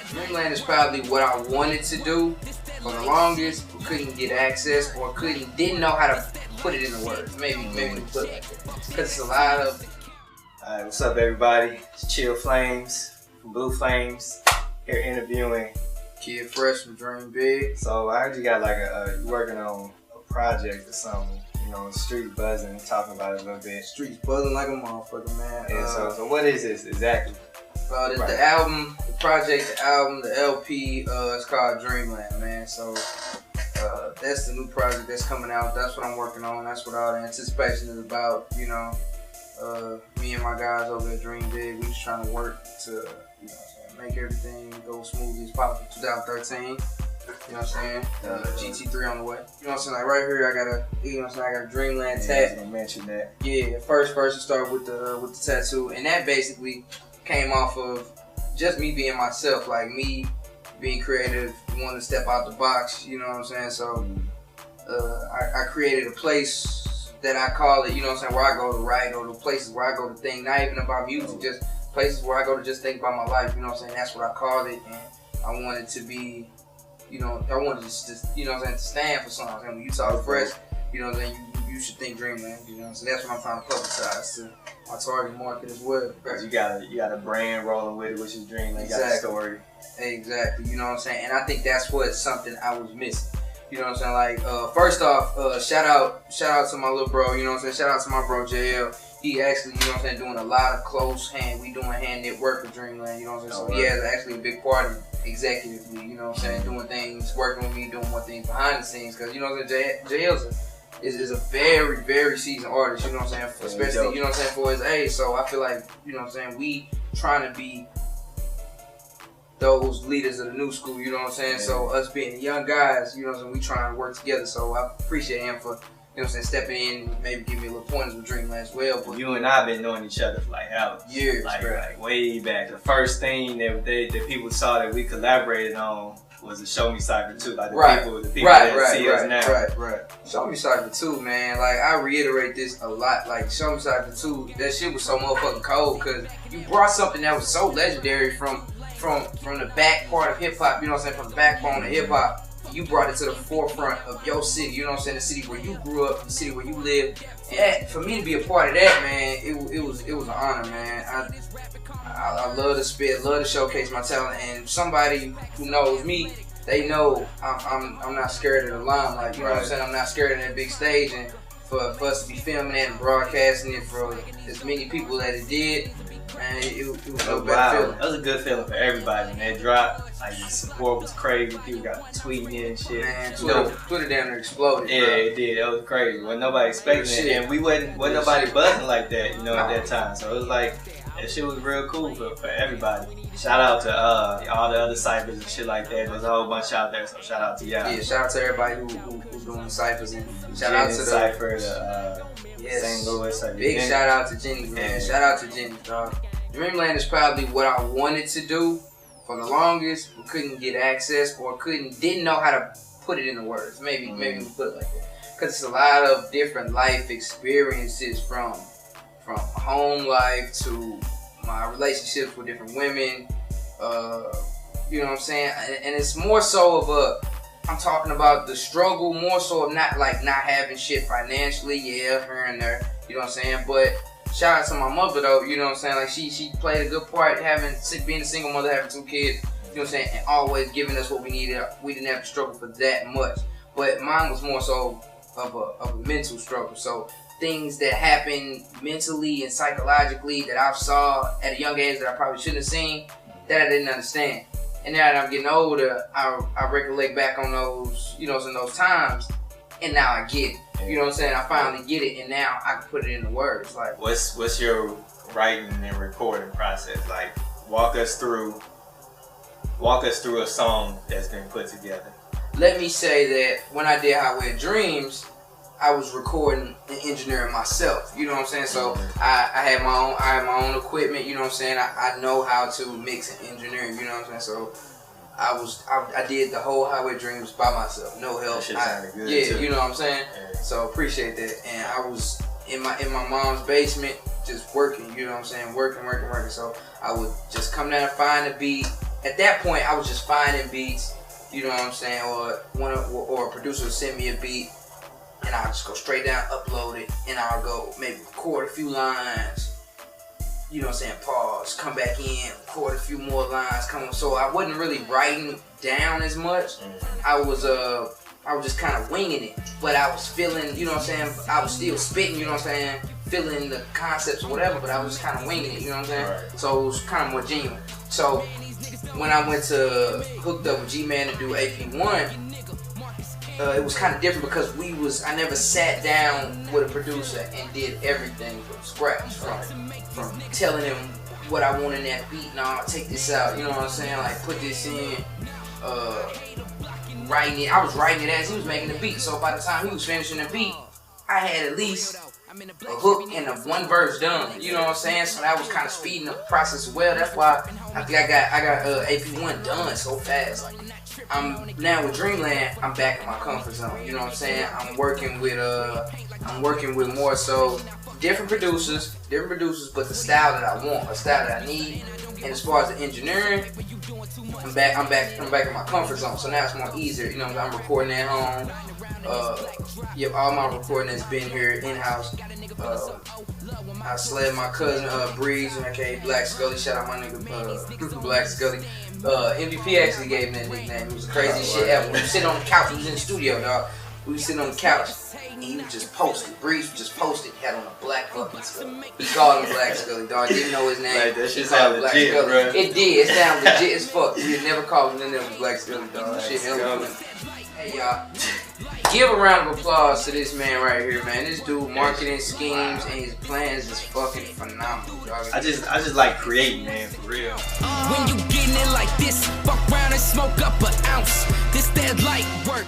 Dreamland is probably what I wanted to do for the longest, but couldn't get access or didn't know how to put it into words. Maybe we put it like that. Because it's a lot of. Alright, what's up everybody? It's ChillFlamesz from BlueFlamesz here interviewing Kyd Fresh from dreamBig. So I heard you got like you working on a project or something. You know, street buzzing, talking about it a little bit. Streets buzzing like a motherfucker, man. Yeah, so what is this exactly? The album, the project, the album, the LP, it's called Dreamland, man. So that's the new project that's coming out. That's what I'm working on. That's what all the anticipation is about. You know, me and my guys over at dreamBig, we just trying to work to, you know what I'm saying, make everything go smoothly as possible. 2013. You know what I'm saying? GT3 on the way. You know what I'm saying? Like right here, I got a Dreamland tat. I was gonna mention that. Yeah, first it started with the tattoo, and that basically came off of just me being myself, like me being creative, wanting to step out the box. You know what I'm saying? So I created a place that I call it. You know what I'm saying? Where I go to write, or the places where I go to think, not even about music, just places where I go to just think about my life. You know what I'm saying? That's what I called it, and I wanted to be. You know, I wanted to just, you know what I'm saying, to stand for something. When you talk fresh, you know what I'm saying, you should think Dreamland, you know, so that's what I'm trying to publicize to my target market as well. Because you got a brand rolling with it, which is Dreamland, you got a story. Exactly, you know what I'm saying, and I think that's what's something I was missing. You know what I'm saying, like, first off, shout out to my little bro, you know what I'm saying, shout out to my bro JL. He actually, you know what I'm saying, doing a lot of we doing hand knit work with Dreamland, you know what I'm saying, so he has actually a big part in executively, you know what I'm saying, doing things, working with me, doing more things behind the scenes, because, you know what I'm saying, JL's is a very, very seasoned artist, you know what I'm saying, especially, you know what I'm saying, for his age, so I feel like, you know what I'm saying, we trying to be those leaders of the new school, you know what I'm saying, so us being the young guys, you know what I'm saying, we trying to work together, so I appreciate him for, you know what I'm saying, stepping in and maybe give me a little pointers with Dreamland as well. But you and I have been knowing each other for like years, like way back. The first thing that people saw that we collaborated on was the Show-Me Cypher 2. Like the people that see us now. Right. Show-Me Cypher 2, man. Like I reiterate this a lot. Like Show-Me Cypher 2, that shit was so motherfucking cold because you brought something that was so legendary from the back part of hip hop. You know what I'm saying? From the backbone of hip hop. You brought it to the forefront of your city, you know what I'm saying, the city where you grew up, the city where you live. And for me to be a part of that, man, it was an honor, man. I love to spit, love to showcase my talent, and somebody who knows me, they know I'm not scared of the limelight, you know what I'm saying? I'm not scared of that big stage, and for us to be filming it and broadcasting it for as many people that it did, man, it was a better feeling. That was a good feeling for everybody when that dropped. Like the support was crazy. People got tweeting in and shit. Man, Twitter down there exploded. Yeah, it did. That was crazy. Wasn't nobody expecting it, and we wasn't nobody buzzing like that, you know, at that time. So it was like that shit was real cool for everybody. Shout out to all the other ciphers and shit like that. There's a whole bunch out there, so shout out to y'all. Yeah, shout out to everybody who's doing ciphers, and shout out to the Cypher, St. Louis. Big shout out to Jenny, man. Shout out to Jenny, dog. Dreamland is probably what I wanted to do for the longest, but couldn't get access or didn't know how to put it into words. Maybe we put it like that. Because it's a lot of different life experiences from home life to my relationships with different women. You know what I'm saying? And it's more so of I'm talking about the struggle, more so of not having shit financially, here and there. You know what I'm saying? But shout out to my mother though, you know what I'm saying? Like she played a good part being a single mother, having 2 kids, you know what I'm saying, and always giving us what we needed. We didn't have to struggle for that much. But mine was more so of a mental struggle. So things that happen mentally and psychologically that I saw at a young age that I probably shouldn't have seen, that I didn't understand. And now that I'm getting older, I recollect back on those, you know, in those times, and now I get it. You know what I'm saying? I finally get it, and now I can put it into words. Like, what's your writing and recording process? Like, walk us through a song that's been put together. Let me say that when I did Highway of Dreams, I was recording and engineering myself. You know what I'm saying? So I had my own equipment. You know what I'm saying? I know how to mix and engineer. You know what I'm saying? So I did the whole Highway Dreams by myself, no help. That shit sounded good too. You know what I'm saying? Yeah. So appreciate that. And I was in my mom's basement just working, you know what I'm saying? Working. So I would just come down and find the beat at that point, I was just finding beats, you know what I'm saying, or a producer would send me a beat, and I'll just go straight down, upload it, and I'll go maybe record a few lines, you know what I'm saying, pause, come back in, record a few more lines, come on. So I wasn't really writing down as much. I was just kind of winging it, but I was feeling, you know what I'm saying, I was still spitting, you know what I'm saying, feeling the concepts or whatever, but I was just kind of winging it, you know what I'm saying? Right. So it was kind of more genuine. So when I went to hooked up with G-Man to do AP1, it was kind of different because I never sat down with a producer and did everything from scratch, from telling him what I want in that beat. Nah, take this out, you know what I'm saying? Like put this in, writing it. I was writing it as he was making the beat. So by the time he was finishing the beat, I had at least a hook and one verse done. You know what I'm saying? So that was kind of speeding up the process as well. That's why I think I got AP1 done so fast. I'm now with Dreamland. I'm back in my comfort zone. You know what I'm saying? I'm working with more so different producers, but the style that I want, a style that I need. And as far as the engineering, I'm back in my comfort zone. So now it's more easier. You know, I'm recording at home. All my recording has been here in-house. I slid my cousin Breeze, aka Black Scully. Shout out my nigga Black Scully. MVP actually gave him that nickname. It was the craziest shit ever. We sit on the couch. We was in the studio, dog. We was sitting on the couch, and he was just posted. Breeze was just posted. He had on a black fucking Scully. He called him Black Scully, dog. Didn't know his name. Like, that shit sound legit, bro. It did. It sound legit as fuck. We had never called him Black Scully, dog. Shit, hell. Hey, y'all. Give a round of applause to this man right here, man. This dude marketing schemes and his plans is fucking phenomenal, dog. I just like creating, man, for real. When you getting it like this, fuck around and smoke up an ounce. This that light work.